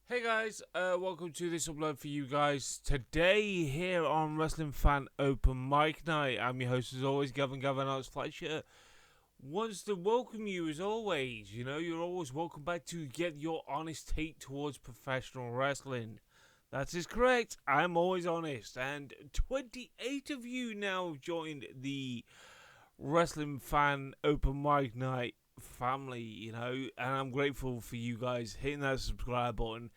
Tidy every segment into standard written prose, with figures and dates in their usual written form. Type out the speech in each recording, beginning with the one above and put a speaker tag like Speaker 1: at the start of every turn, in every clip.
Speaker 1: Hey guys, welcome to this upload for you guys. Today here on Wrestling Fan Open Mic Night, I'm your host as always, Gavin Alex Fletcher. Wants to welcome you as always. You know, you're always welcome back to get your honest take towards professional wrestling. That is correct, I'm always honest. And 28 of you now have joined the Wrestling Fan Open Mic Night family, you know, and I'm grateful for you guys hitting that subscribe button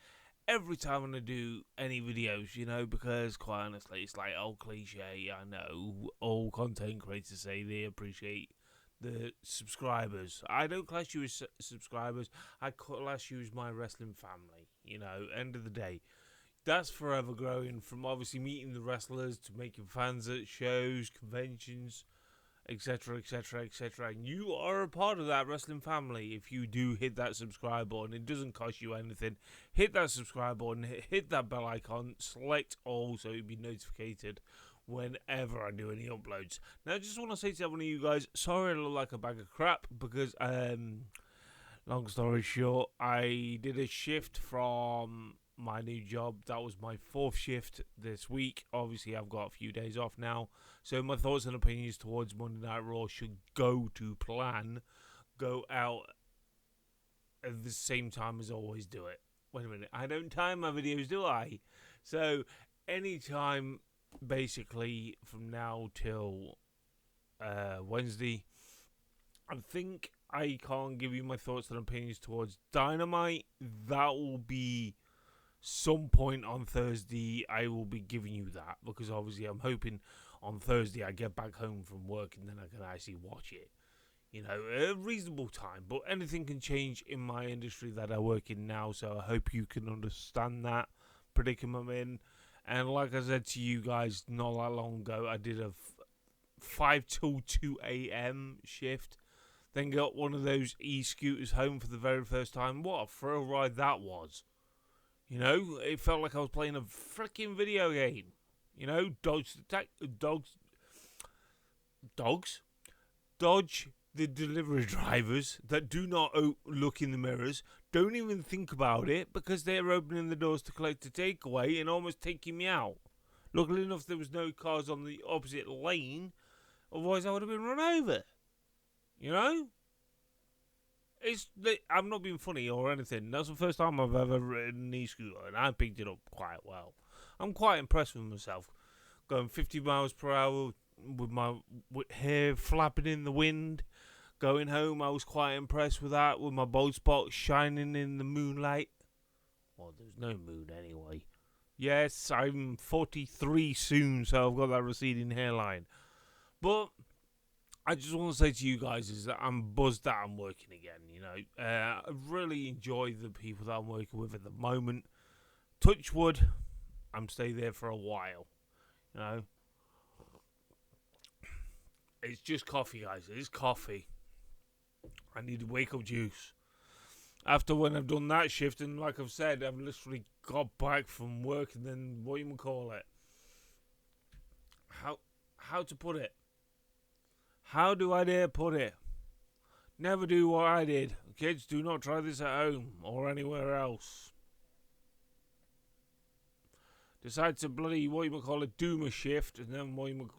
Speaker 1: every time I do any videos, you know, because quite honestly, it's like old cliche. I know all content creators say they appreciate the subscribers. I don't class you as subscribers, I class you as my wrestling family, you know, end of the day. That's forever growing from obviously meeting the wrestlers to making fans at shows, conventions, etc., etc., etc. And you are a part of that wrestling family if you do hit that subscribe button. It doesn't cost you anything. Hit that subscribe button, hit that bell icon, select all so you'll be notified whenever I do any uploads. Now, I just want to say to one of you guys, sorry I look like a bag of crap because, long story short, I did a shift from my new job. That was my fourth shift this week. Obviously, I've got a few days off now. So my thoughts and opinions towards Monday Night Raw should go to plan. Go out at the same time as I always do it. Wait a minute. I don't time my videos, do I? So anytime, basically, from now till Wednesday, I think I can't give you my thoughts and opinions towards Dynamite. That will be some point on Thursday. I will be giving you that because obviously I'm hoping on Thursday I get back home from work and then I can actually watch it. You know, a reasonable time, but anything can change in my industry that I work in now, so I hope you can understand that predicament I'm in. And like I said to you guys not that long ago, I did a 5 till 2 a.m. shift, then got one of those e-scooters home for the very first time. What a thrill ride that was. You know, it felt like I was playing a freaking video game. You know, dodge the delivery drivers that do not look in the mirrors, don't even think about it because they're opening the doors to collect the takeaway and almost taking me out. Luckily enough, there was no cars on the opposite lane, otherwise I would have been run over. You know? I'm not being funny or anything. That's the first time I've ever ridden an e-scooter, and I picked it up quite well. I'm quite impressed with myself. Going 50 miles per hour with my hair flapping in the wind. Going home, I was quite impressed with that, with my bald spot shining in the moonlight. Well, there's no moon anyway. Yes, I'm 43 soon, so I've got that receding hairline. But I just want to say to you guys is that I'm buzzed that I'm working again, you know. I really enjoy the people that I'm working with at the moment. Touch wood, I'm staying there for a while, you know. It's just coffee, guys. It's coffee. I need wake-up juice. After when I've done that shift, and like I've said, I've literally got back from work and then, what you call it? How to put it? How do I dare put it? Never do what I did. Kids, do not try this at home or anywhere else. Decide to bloody, what you call it, doom a shift, and then what you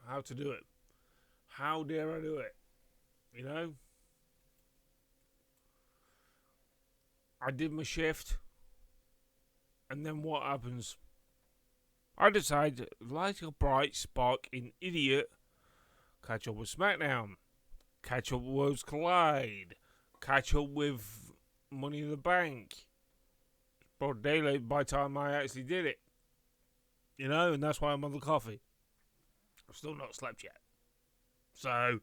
Speaker 1: how to do it. How dare I do it? You know? I did my shift, and then what happens? I decide to light a bright spark in Idiot, catch up with SmackDown, catch up with Worlds Collide, catch up with Money in the Bank. It's broad daylight by the time I actually did it. You know, and that's why I'm on the coffee. I've still not slept yet. So,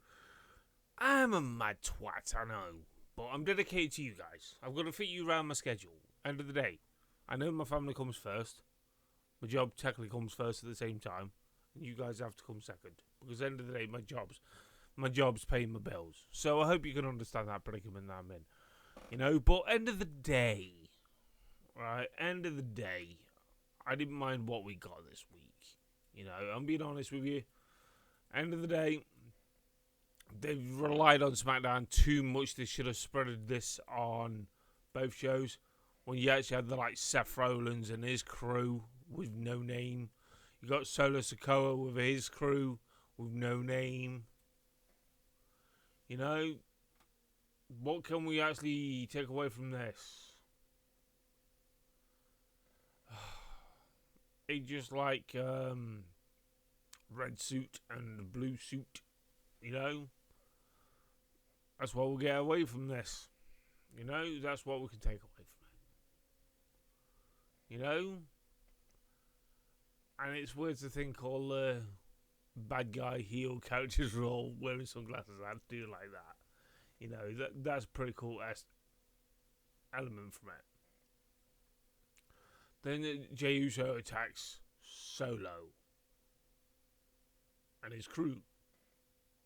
Speaker 1: I'm a mad twat, I know. But I'm dedicated to you guys. I've got to fit you around my schedule. End of the day, I know my family comes first. My job technically comes first at the same time, and you guys have to come second. Because at the end of the day, my job's paying my bills. So I hope you can understand that predicament that I'm in. You know, but end of the day, right? End of the day, I didn't mind what we got this week. You know, I'm being honest with you. End of the day, they've relied on SmackDown too much. They should have spread this on both shows. When you actually had Seth Rollins and his crew with no name. You got Solo Sikoa with his crew with no name. You know, what can we actually take away from this? It's just like red suit and blue suit, you know. That's what we'll get away from this. You know, that's what we can take away from it. You know? And it's weird to think all bad guy heel characters are all wearing sunglasses. I do like that. You know, that's a pretty cool element from it. Then Jey Uso attacks Solo and his crew.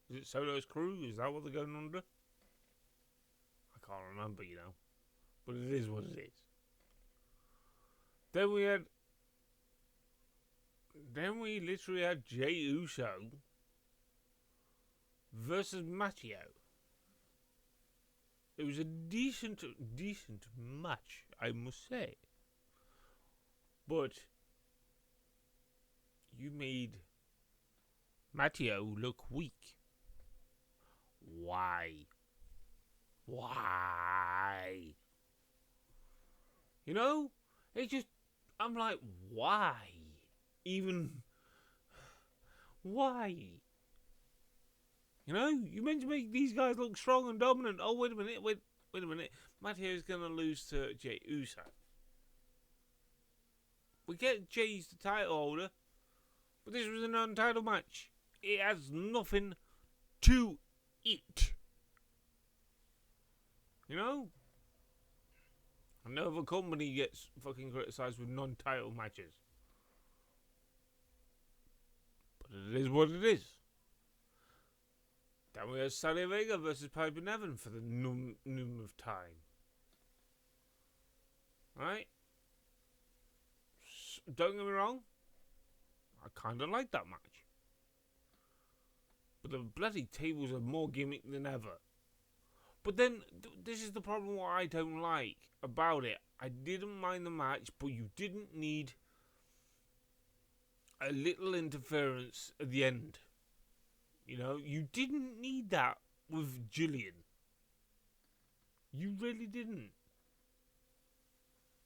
Speaker 1: Is it Solo's crew? Is that what they're going under? I can't remember, you know. But it is what it is. Then we literally had Jey Uso versus Matteo. It was a decent match, I must say. But you made Matteo look weak. Why? You know? I'm like, why? Why? You know? You meant to make these guys look strong and dominant. Oh, wait a minute. Matteo's going to lose to Jey Uso. We get Jey's the title holder, but this was an untitled match. It has nothing to it. You know? Another company gets fucking criticised with non-title matches. But it is what it is. Then we have Sally Vega versus Piper Niven for the of time. Right? Don't get me wrong, I kind of like that match. But the bloody tables are more gimmick than ever. But then, this is the problem what I don't like about it. I didn't mind the match, but you didn't need a little interference at the end. You know, you didn't need that with Jillian. You really didn't.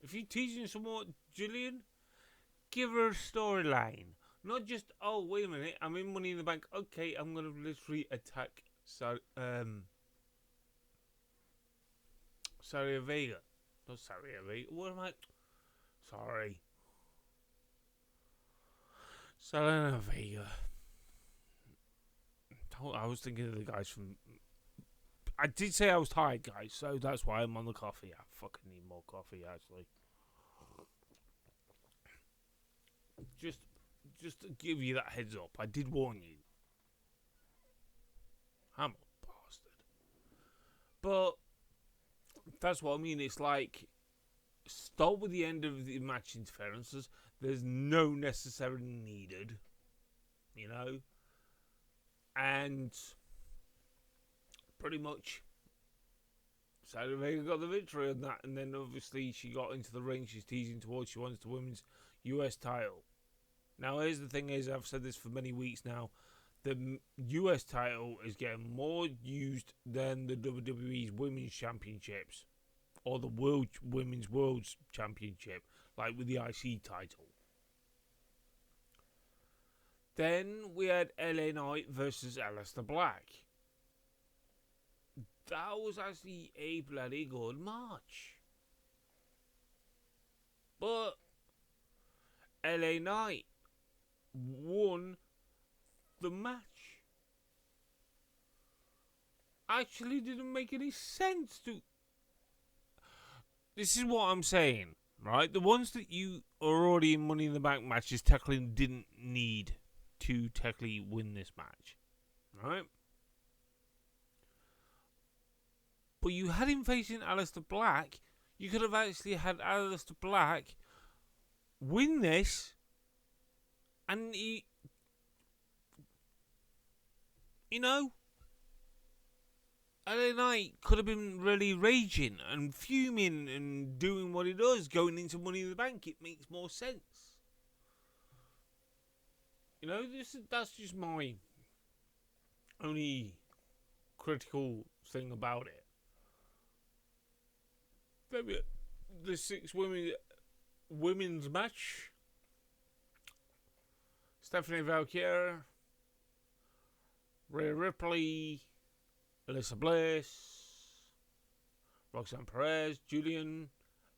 Speaker 1: If you're teasing someone Jillian, give her a storyline. Not just, oh, wait a minute, I'm in Money in the Bank. Okay, I'm going to literally attack Saraya Vega. Not Saraya Vega. What am I? Sorry. Saraya Vega. I was thinking of the guys from... I did say I was tired, guys, so that's why I'm on the coffee. I fucking need more coffee, actually. Just to give you that heads up, I did warn you. I'm a bastard. But that's what I mean. It's like, start with the end of the match interferences. There's no necessarily needed, you know. And pretty much, Saraya Vega got the victory on that. And then obviously she got into the ring. She's teasing towards she wants the women's US title. Now, here's the thing is, I've said this for many weeks now, the US title is getting more used than the WWE's Women's Championships or the Women's World Championship, like with the IC title. Then we had LA Knight versus Aleister Black. That was actually a bloody good match. But LA Knight won the match. Actually didn't make any sense to... This is what I'm saying, right? The ones that you are already in Money in the Bank matches technically didn't need to technically win this match, right? But you had him facing Aleister Black. You could have actually had Aleister Black win this, and he, you know, LA Knight could have been really raging and fuming and doing what he does, going into Money in the Bank. It makes more sense. You know, that's just my only critical thing about it. Maybe the 6 women's match. Stephanie Valkyrie, Rhea Ripley, Alyssa Bliss, Roxanne Perez, Julian,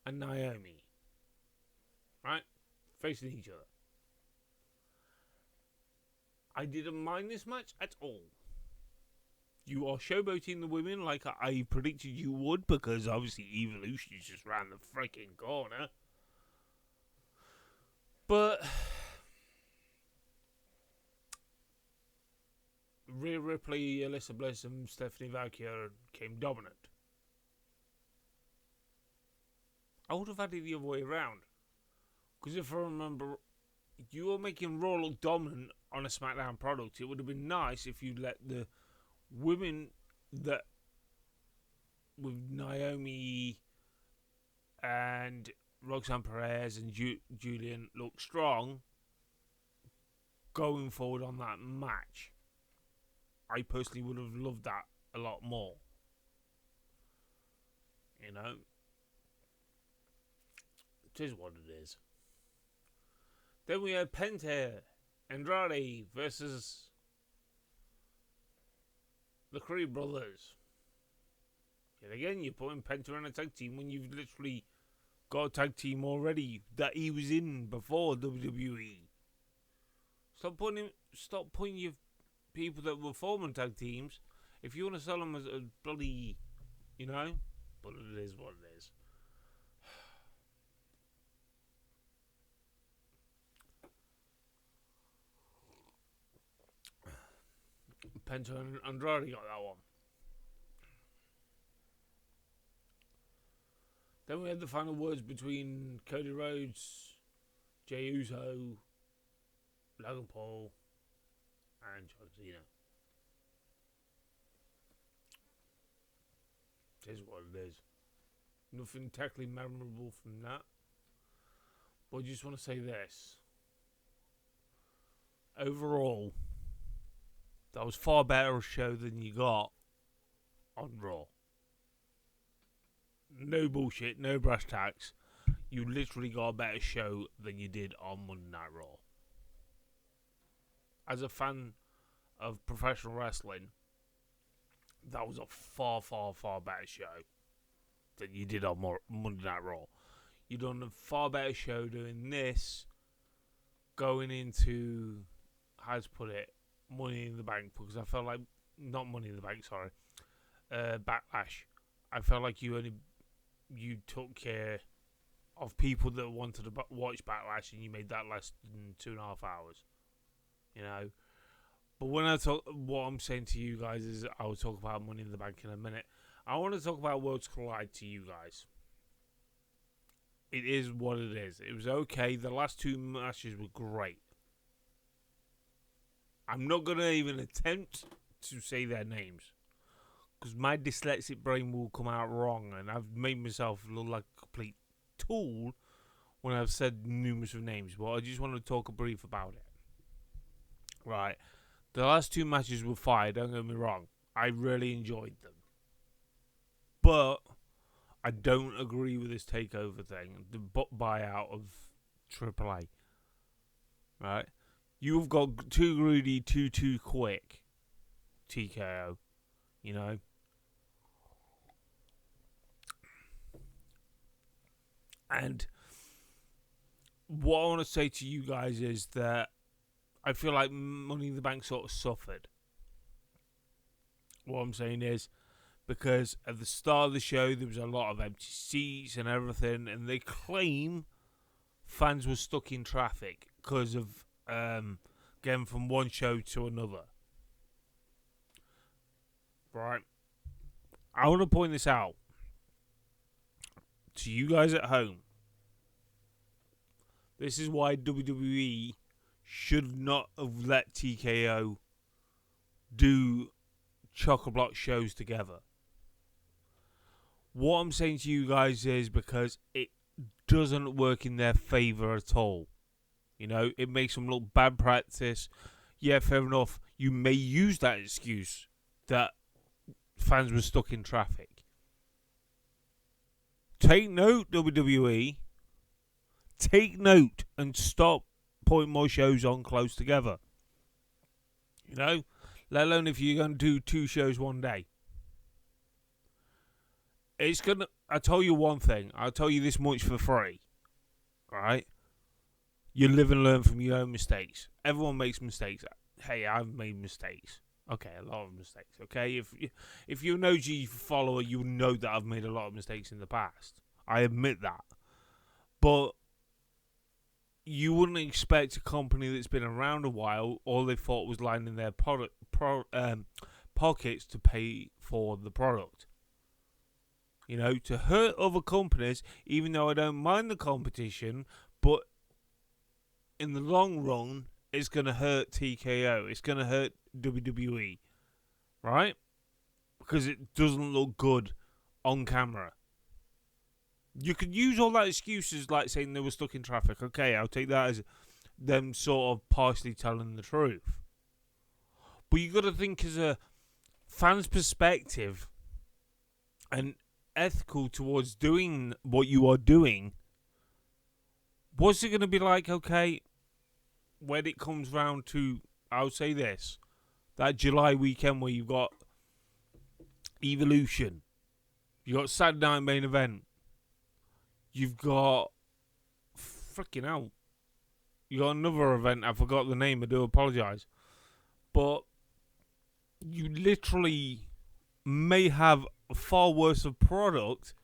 Speaker 1: and Naomi. Right? Facing each other. I didn't mind this match at all. You are showboating the women like I predicted you would, because obviously Evolution is just round the freaking corner. But Rhea Ripley, Alyssa Bliss, and Stephanie Valkyrie came dominant. I would have had it the other way around. Because if I remember, you were making Raw look dominant on a SmackDown product. It would have been nice if you let the women that with Naomi and Roxanne Perez and Julian look strong going forward on that match. I personally would have loved that a lot more. You know? It is what it is. Then we had Penta Andrade versus the Creed Brothers. Yet again, you're putting Penta in a tag team when you've literally got a tag team already that he was in before WWE. Stop putting your people that were forming tag teams. If you want to sell them as a bloody, you know, but it is what it is. Penta and Andrade got that one. Then we had the final words between Cody Rhodes, Jey Uso, Logan Paul, and John Cena. It is what it is. Nothing technically memorable from that. But I just want to say this. Overall, that was far better a show than you got on Raw. No bullshit, no brass tacks. You literally got a better show than you did on Monday Night Raw. As a fan of professional wrestling, that was a far, far, far better show than you did on Monday Night Raw. You done a far better show doing this, going into, how to put it, Money in the Bank, because I felt like, not Money in the Bank, sorry, Backlash. I felt like you took care of people that wanted to watch Backlash, and you made that less than 2.5 hours, you know. But when I talk, what I'm saying to you guys is, I will talk about Money in the Bank in a minute. I want to talk about Worlds Collide to you guys. It is what it is. It was okay. The last 2 matches were great. I'm not going to even attempt to say their names, because my dyslexic brain will come out wrong, and I've made myself look like a complete tool when I've said numerous of names. But I just want to talk a brief about it. Right. The last 2 matches were fire, don't get me wrong. I really enjoyed them. But I don't agree with this takeover thing, the buyout of AAA. Right? You've got too greedy, too quick. TKO. You know? And what I want to say to you guys is that I feel like Money in the Bank sort of suffered. What I'm saying is, because at the start of the show there was a lot of empty seats and everything, and they claim fans were stuck in traffic because of getting from one show to another. Right. I want to point this out to you guys at home. This is why WWE should not have let TKO do chock-a-block shows together. What I'm saying to you guys is because it doesn't work in their favour at all. You know, it makes them look bad practice. Yeah, fair enough. You may use that excuse that fans were stuck in traffic. Take note, WWE. Take note and stop putting more shows on close together. You know, let alone if you're going to do 2 shows one day. It's gonna. I tell you one thing. I'll tell you this much for free. All right. You live and learn from your own mistakes. Everyone makes mistakes. Hey, I've made mistakes. Okay, a lot of mistakes. Okay, if you're an OG follower, you know that I've made a lot of mistakes in the past. I admit that, but you wouldn't expect a company that's been around a while, all they thought was lining their pockets to pay for the product. You know, to hurt other companies, even though I don't mind the competition, but in the long run, it's going to hurt TKO. It's going to hurt WWE, right? Because it doesn't look good on camera. You could use all that excuses like saying they were stuck in traffic. Okay, I'll take that as them sort of partially telling the truth. But you got to think as a fan's perspective and ethical towards doing what you are doing. What's it going to be like, okay, when it comes round to, I'll say this, that July weekend where you've got Evolution, you've got Saturday Night Main Event, you've got freaking hell, you got another event, I forgot the name, I do apologise, but you literally may have a far worse of product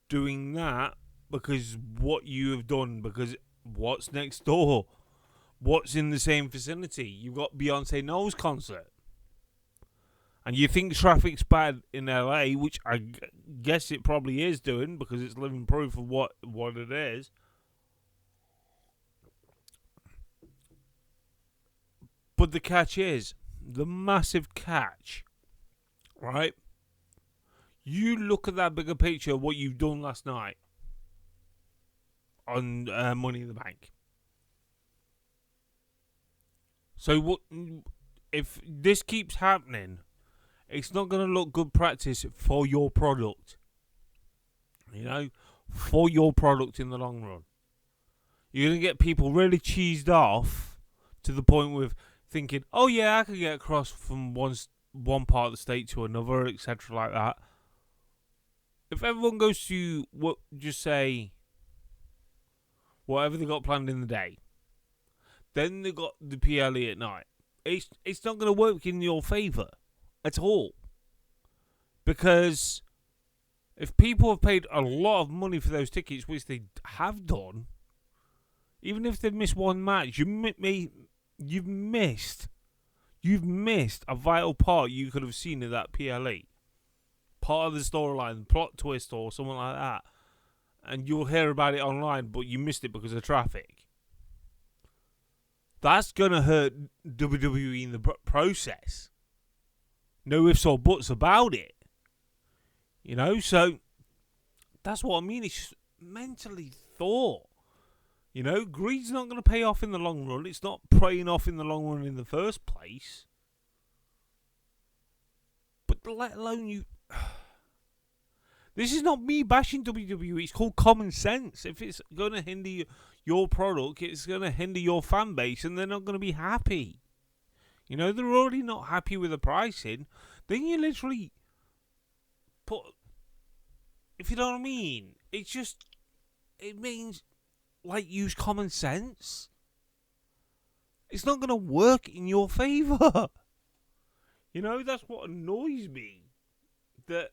Speaker 1: doing that because what you have done, because what's next door, what's in the same vicinity. You've got Beyonce Knowles concert, and you think traffic's bad in LA, which I guess it probably is doing because it's living proof of what it is. But the catch is, the massive catch, right? You look at that bigger picture of what you've done last night on Money in the Bank. So what if this keeps happening? It's not going to look good practice for your product. You know, for your product in the long run. You're going to get people really cheesed off to the point with thinking, oh yeah, I can get across from one part of the state to another, etc. like that. If everyone goes to just say whatever they got planned in the day, then they got the PLE at night. It's not going to work in your favour at all, because if people have paid a lot of money for those tickets, which they have done, even if they've missed one match, you've missed a vital part you could have seen in that PLE. Part of the storyline, plot twist or something like that. And you'll hear about it online, but you missed it because of traffic. That's going to hurt WWE in the process. No ifs or buts about it. You know, so that's what I mean. It's just mentally thought. You know, greed's not going to pay off in the long run. It's not paying off in the long run in the first place. But let alone you... This is not me bashing WWE. It's called common sense. If it's going to hinder your product, it's going to hinder your fan base, and they're not going to be happy. You know, they're already not happy with the pricing. Then you literally put... If you know what I mean. It's just... It means... Like, use common sense. It's not going to work in your favour. You know, that's what annoys me. That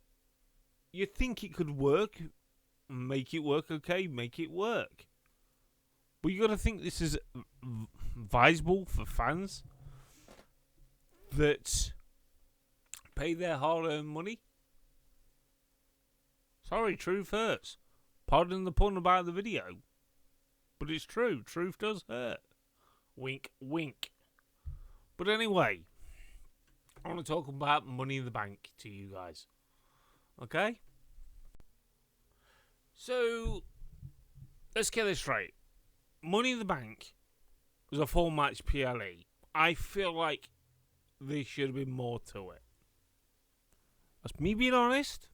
Speaker 1: you think it could work, make it work, okay, make it work. But you got to think this is viable for fans that pay their hard-earned money. Sorry, truth hurts. Pardon the pun about the video. But it's true. Truth does hurt. Wink, wink. But anyway, I want to talk about Money in the Bank to you guys. Okay? So, let's get this straight. Money in the Bank was a 4-match PLE. I feel like there should have been more to it. That's me being honest.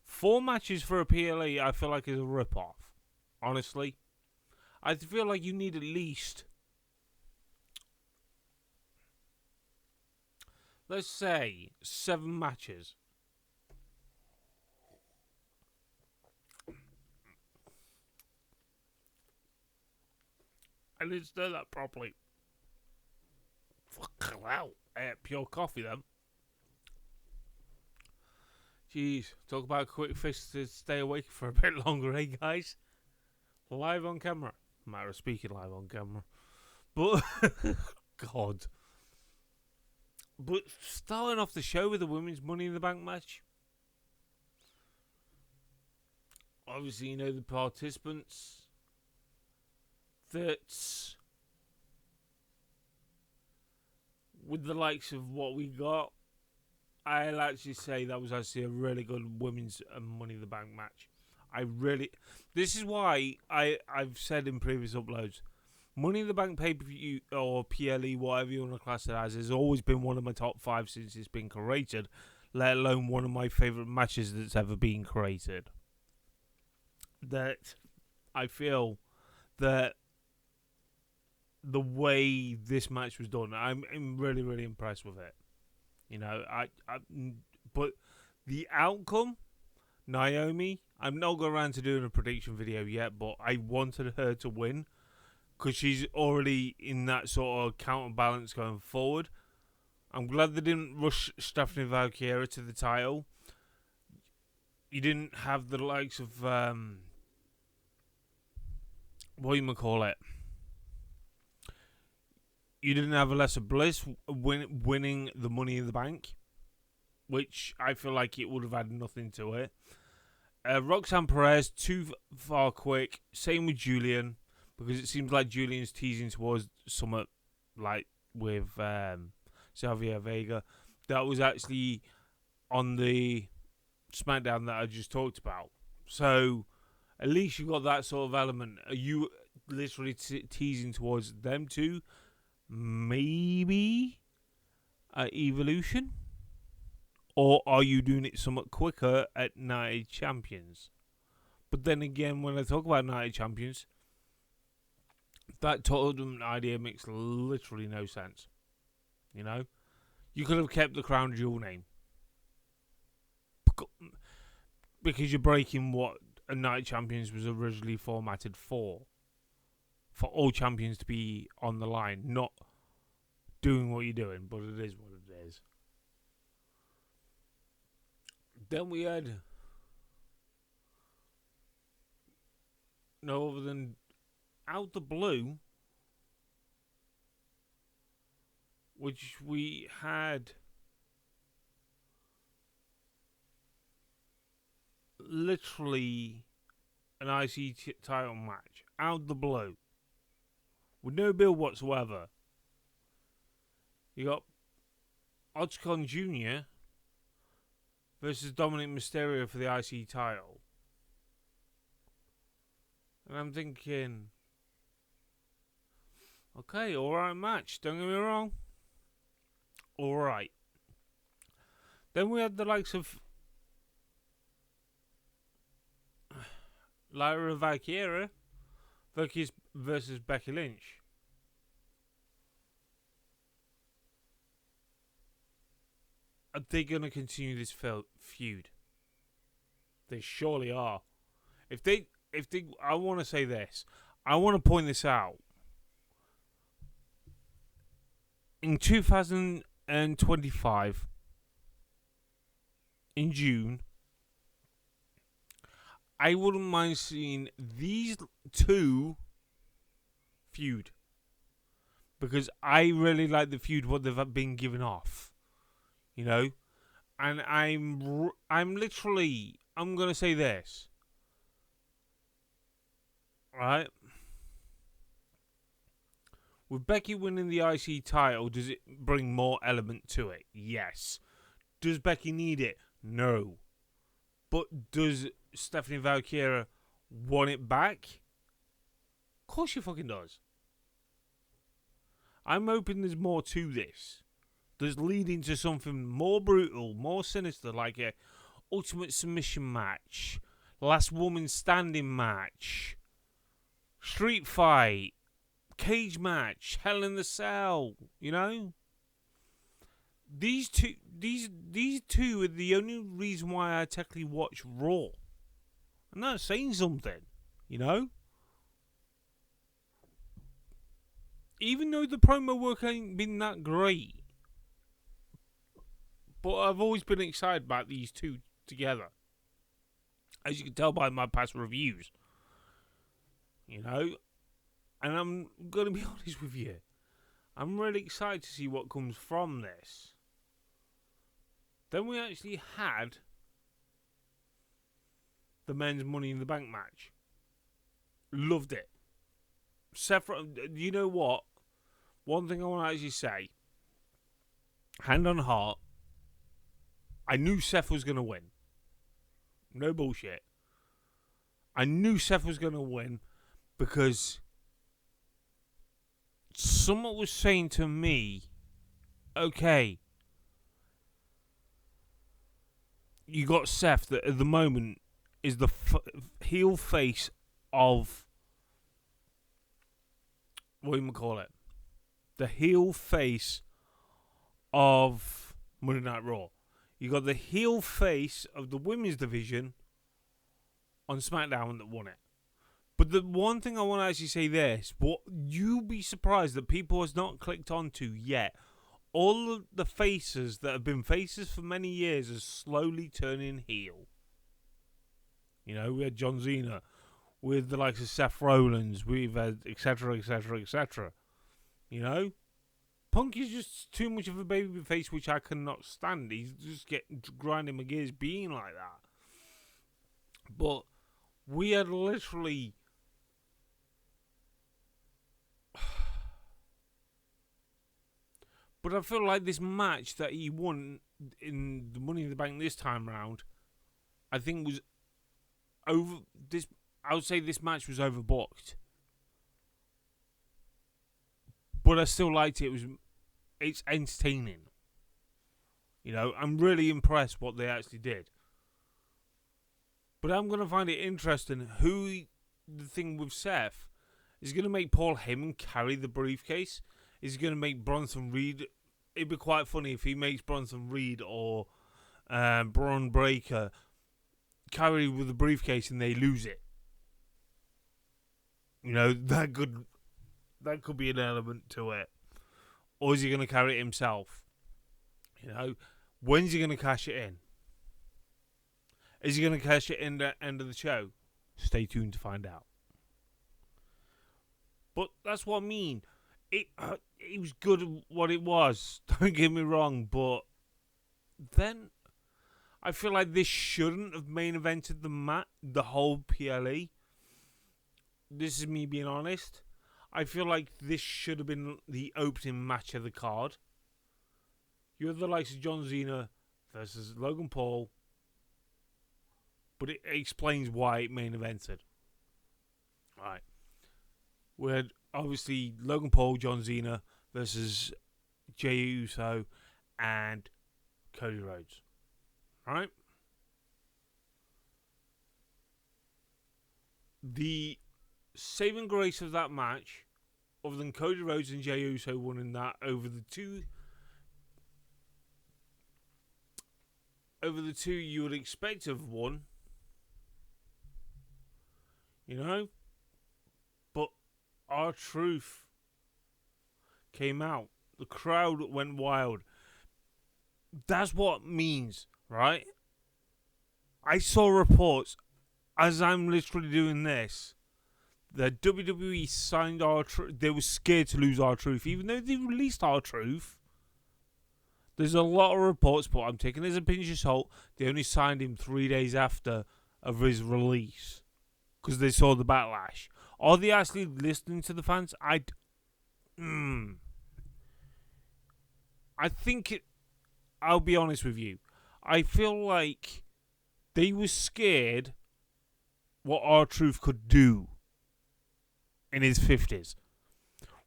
Speaker 1: 4 matches for a PLE, I feel like is a rip-off. Honestly. I feel like you need at least, let's say, 7 matches. I didn't stir that properly. Fuck, wow. Pure coffee, then. Jeez, talk about a quick fix to stay awake for a bit longer, eh, guys? Live on camera. Matter of speaking, live on camera. But, God. But starting off the show with the women's Money in the Bank match. Obviously, you know the participants. That's with the likes of what we got, I'll actually say that was actually a really good women's Money in the Bank match. This is why I've said in previous uploads, Money in the Bank pay-per-view or PLE, whatever you want to class it as, has always been one of my top 5 since it's been created, let alone one of my favourite matches that's ever been created. That I feel that the way this match was done, I'm really, really impressed with it. You know, but the outcome, Naomi, I'm not going around to doing a prediction video yet, but I wanted her to win because she's already in that sort of counterbalance going forward. I'm glad they didn't rush Stephanie Valkyria to the title. You didn't have the likes of, you didn't have Alexa Bliss winning the Money in the Bank, which I feel like it would have had nothing to it. Roxanne Perez, too far quick. Same with Julian, because it seems like Julian's teasing towards somewhat like with Savia Vega. That was actually on the SmackDown that I just talked about. So at least you got that sort of element. Are you literally teasing towards them two? Maybe Evolution? Or are you doing it somewhat quicker at Night Champions? But then again, when I talk about Night Champions, that tournament idea makes literally no sense. You know? You could have kept the Crown Jewel name. Because you're breaking what a Night Champions was originally formatted for. For all champions to be on the line, not doing what you're doing, but it is what it is. Then we had no other than out the blue, which we had literally an IC title match out the blue. With no build whatsoever. You got Octagon Jr. versus Dominic Mysterio for the IC title. And I'm thinking, okay, alright match, don't get me wrong. Alright. Then we had the likes of Lyra Valkyria versus Becky Lynch. Are they going to continue this feud? They surely are. If they, I want to say this. I want to point this out. In 2025, in June, I wouldn't mind seeing these two feud. Because I really like the feud, what they've been given off. You know? And I'm literally, I'm going to say this. Right? With Becky winning the IC title, does it bring more element to it? Yes. Does Becky need it? No. But does Stephanie Valkyria want it back? Of course she fucking does. I'm hoping there's more to this. There's leading to something more brutal, more sinister, like a ultimate submission match, last woman standing match, street fight, cage match, Hell in the Cell, you know? These two are the only reason why I technically watch Raw. And that's saying something, you know? Even though the promo work ain't been that great, but I've always been excited about these two together. As you can tell by my past reviews. You know? And I'm going to be honest with you. I'm really excited to see what comes from this. Then we actually had the men's Money in the Bank match. Loved it. Seth, you know what? One thing I want to actually say. Hand on heart. I knew Seth was going to win. No bullshit. I knew Seth was going to win because someone was saying to me, okay, you got Seth that at the moment is the heel face of, what do you call it? The heel face of Monday Night Raw. You got the heel face of the women's division on SmackDown that won it. But the one thing I want to actually say this, what you'll be surprised that people has not clicked onto yet. All of the faces that have been faces for many years are slowly turning heel. You know, we had John Cena with the likes of Seth Rollins, we've had etc, etc, etc. You know? Punk is just too much of a baby face, which I cannot stand. He's just getting grinding my gears being like that. But we had literally but I feel like this match that he won in the Money in the Bank this time round, I think was over this. I would say this match was overbooked, but I still liked it. It's entertaining. You know, I'm really impressed what they actually did. But I'm going to find it interesting the thing with Seth is going to make Paul Heyman carry the briefcase. Is going to make Bronson Reed. It'd be quite funny if he makes Bronson Reed or Braun Breaker carry with the briefcase and they lose it. You know, that could be an element to it. Or is he going to carry it himself? You know, when's he going to cash it in? Is he going to cash it in the end of the show? Stay tuned to find out. But that's what I mean. It was good at what it was. Don't get me wrong, but then I feel like this shouldn't have main evented the whole PLE. This is me being honest. I feel like this should have been the opening match of the card. You have the likes of John Cena versus Logan Paul, but it explains why it main evented. Alright. We had obviously Logan Paul, John Cena versus Jey Uso and Cody Rhodes. Alright? The saving grace of that match, other than Cody Rhodes and Jey Uso winning that over the two you would expect to have won, you know, but R-Truth came out. The crowd went wild. That's what it means, right? I saw reports as I'm literally doing this. The WWE signed R-Truth. They were scared to lose R-Truth, even though they released R-Truth. There's a lot of reports, but I'm taking it as a pinch of salt. They only signed him 3 days after of his release because they saw the backlash. Are they actually listening to the fans? I think I'll be honest with you. I feel like They were scared what R-Truth could do in his 50s.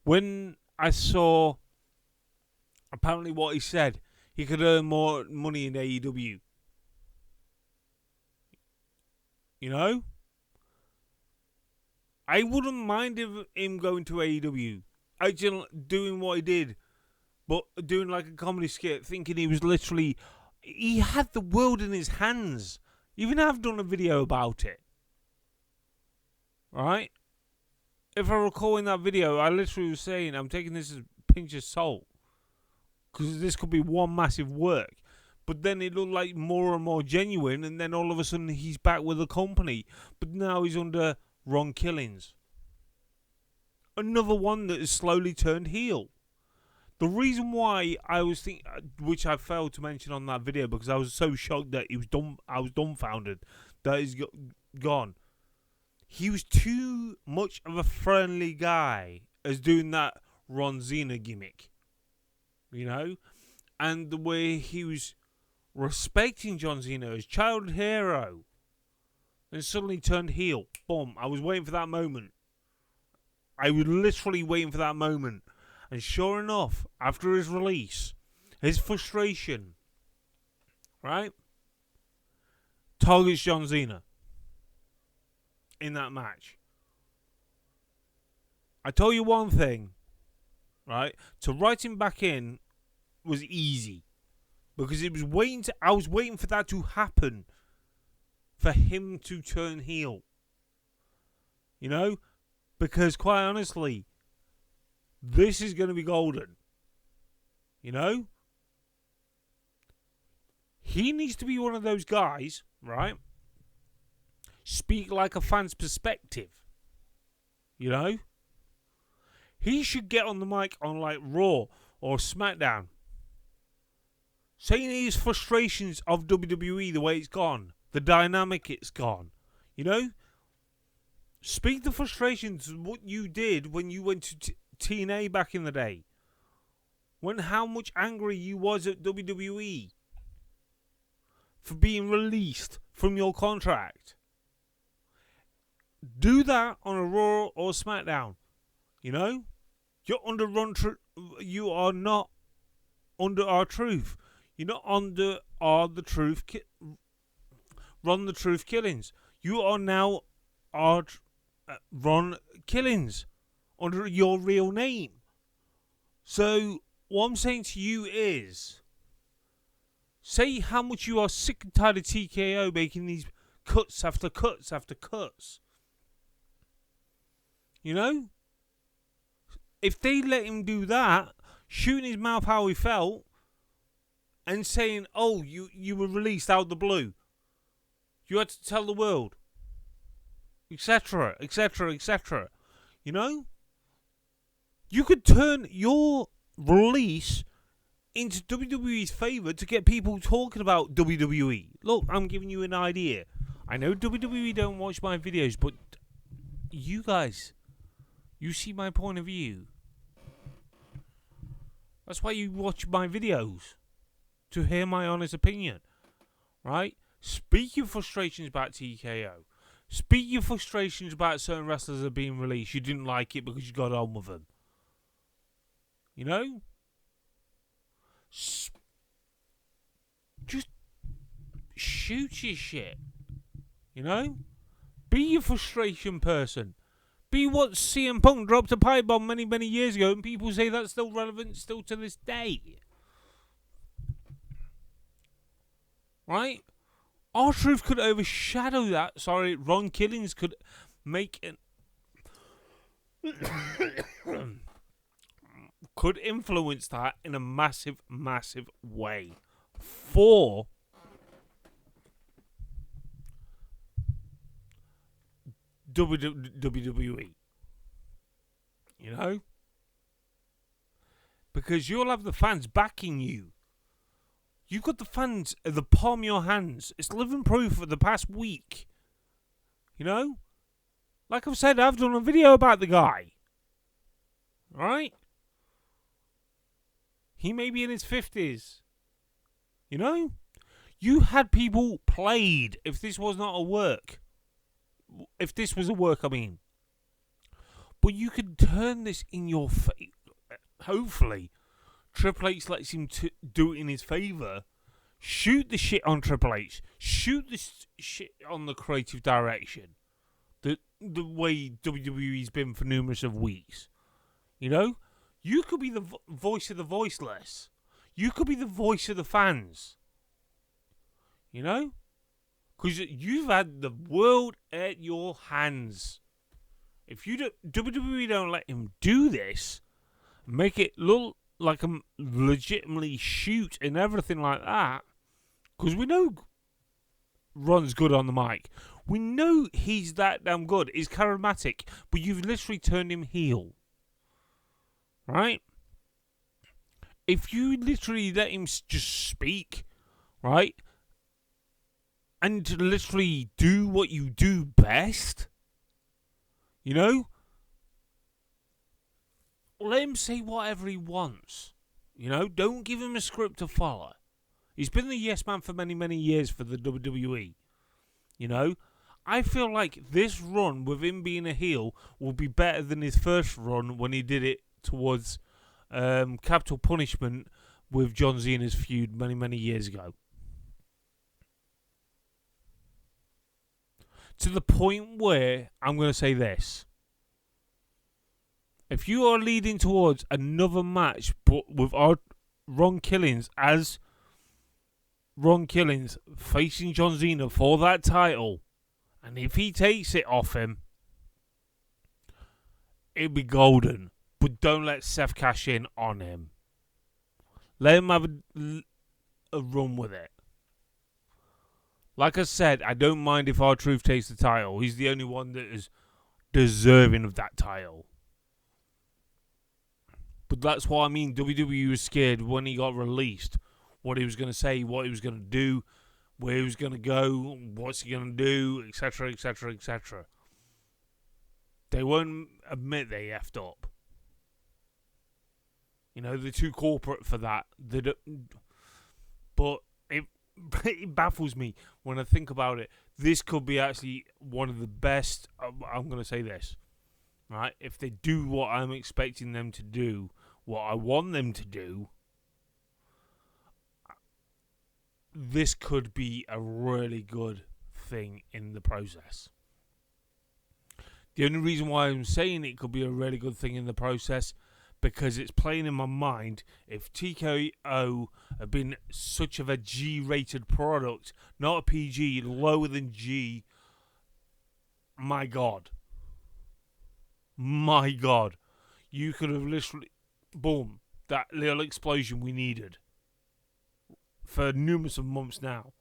Speaker 1: When I saw apparently what he said, he could earn more money in AEW. You know? I wouldn't mind him going to AEW. Actually doing what he did, but doing like a comedy skit, thinking he was literally... He had the world in his hands. Even I've done a video about it. Right? If I recall in that video, I literally was saying, I'm taking this as a pinch of salt. Because this could be one massive work. But then it looked like more and more genuine, and then all of a sudden he's back with the company. But now he's under Ron Killings. Another one that has slowly turned heel. The reason why I was thinking, which I failed to mention on that video, because I was so shocked that he was I was dumbfounded that he's gone. He was too much of a friendly guy as doing that Ron Cena gimmick. You know? And the way he was respecting John Cena as childhood hero. Then suddenly turned heel. Boom. I was waiting for that moment. I was literally waiting for that moment. And sure enough, after his release, his frustration, right, targets John Cena in that match. I tell you one thing, right, to write him back in was easy. Because it was I was waiting for that to happen, for him to turn heel. You know? Because quite honestly, this is going to be golden. You know? He needs to be one of those guys, right? Speak like a fan's perspective. You know? He should get on the mic on like Raw or SmackDown. Saying his frustrations of WWE, the way it's gone. The dynamic it's gone. You know? Speak the frustrations of what you did when you went to TNA back in the day. How much angry you was at WWE for being released from your contract. Do that on a Raw or SmackDown. You know? You're under you are not under R-Truth. You're not under Ron the Truth Killings. You are now Ron Killings under your real name. So what I'm saying to you is, say how much you are sick and tired of TKO making these cuts after cuts after cuts. You know? If they let him do that, shooting his mouth how he felt, and saying, oh, you were released out of the blue. You had to tell the world. Etc, etc, etc. You know? You could turn your release into WWE's favour to get people talking about WWE. Look, I'm giving you an idea. I know WWE don't watch my videos, but you guys, you see my point of view. That's why you watch my videos. To hear my honest opinion. Right? Speak your frustrations about TKO. Speak your frustrations about certain wrestlers that are being released. You didn't like it because you got on with them. You know? Just shoot your shit. You know? Be your frustration person. Be what CM Punk dropped a pipe bomb many, many years ago, and people say that's still relevant still to this day. Right? R-Truth could overshadow that. Sorry, Ron Killings could make it. Could influence that in a massive, massive way. For WWE. You know? Because you'll have the fans backing you. You've got the fans at the palm of your hands. It's living proof for the past week. You know? Like I've said, I've done a video about the guy. Alright? He may be in his 50s. You know? You had people played. If this was not a work, if this was a work, I mean, but you could turn this in your face. Hopefully, Triple H lets him do it in his favor. Shoot the shit on Triple H. Shoot the shit on the creative direction. The way WWE's been for numerous of weeks. You know? You could be the voice of the voiceless. You could be the voice of the fans. You know? Because you've had the world at your hands. If WWE don't let him do this, make it look like a legitimately shoot and everything like that, because we know Ron's good on the mic. We know he's that damn good. He's charismatic, but you've literally turned him heel. Right? If you literally let him just speak, right, and to literally do what you do best, you know, let him say whatever he wants. You know, don't give him a script to follow. He's been the yes man for many, many years for the WWE. You know, I feel like this run with him being a heel will be better than his first run when he did it towards Capital Punishment with John Cena's feud many, many years ago. To the point where I'm going to say this. If you are leading towards another match but with Ron Killings as Ron Killings facing John Cena for that title, and if he takes it off him, it'd be golden. But don't let Seth cash in on him. Let him have a run with it. Like I said, I don't mind if R-Truth takes the title. He's the only one that is deserving of that title. But that's what I mean. WWE was scared when he got released. What he was going to say, what he was going to do, where he was going to go, what's he going to do, etc., etc., etc. They won't admit they effed up. You know, they're too corporate for that. But it baffles me when I think about it. This could be actually one of the best. I'm going to say this. Right? If they do what I'm expecting them to do, what I want them to do, this could be a really good thing in the process. The only reason why I'm saying it could be a really good thing in the process, because it's playing in my mind, if TKO have been such of a G-rated product, not a PG, lower than G, my God. My God. You could have literally, boom, that little explosion we needed for numerous of months now.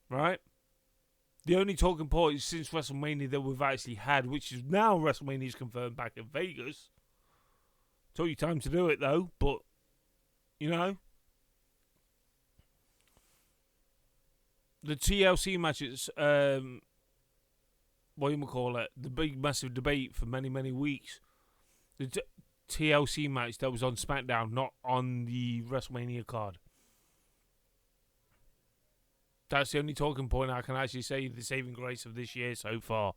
Speaker 1: Right? The only talking point since WrestleMania that we've actually had, which is now WrestleMania's confirmed back in Vegas. Took you time to do it though, but, you know. The TLC matches, the big massive debate for many, many weeks. The TLC match that was on SmackDown, not on the WrestleMania card. That's the only talking point I can actually say the saving grace of this year so far.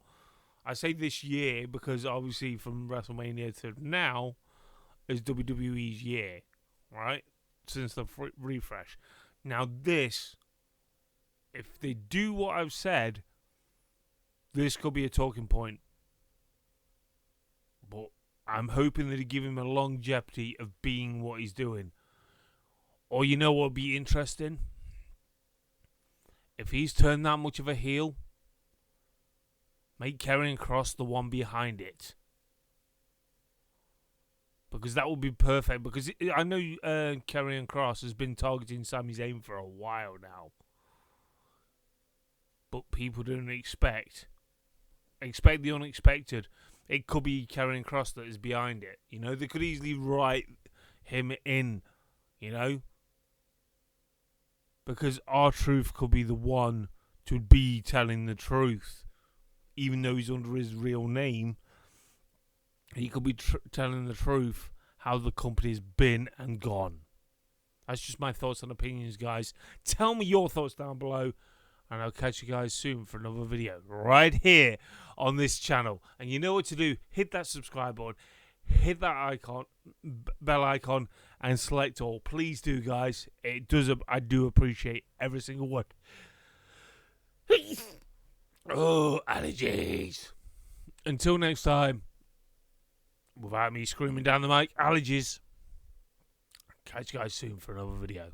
Speaker 1: I say this year because obviously from WrestleMania to now is WWE's year, right? Since the refresh. Now this, if they do what I've said, this could be a talking point. But I'm hoping that they give him a longevity of being what he's doing. Or you know what would be interesting? If he's turned that much of a heel, make Karrion Kross the one behind it. Because that would be perfect. Because I know Karrion Kross has been targeting Sami Zayn for a while now. But people didn't expect the unexpected. It could be Karrion Kross that is behind it. You know, they could easily write him in, you know. Because R-Truth could be the one to be telling the truth. Even though he's under his real name, he could be telling the truth how the company's been and gone. That's just my thoughts and opinions, guys. Tell me your thoughts down below, and I'll catch you guys soon for another video right here on this channel. And you know what to do. Hit that subscribe button. Hit that icon, bell icon, and select all. Please do, guys. I do appreciate every single one. Oh, allergies. Until next time, without me screaming down the mic, allergies. Catch you guys soon for another video.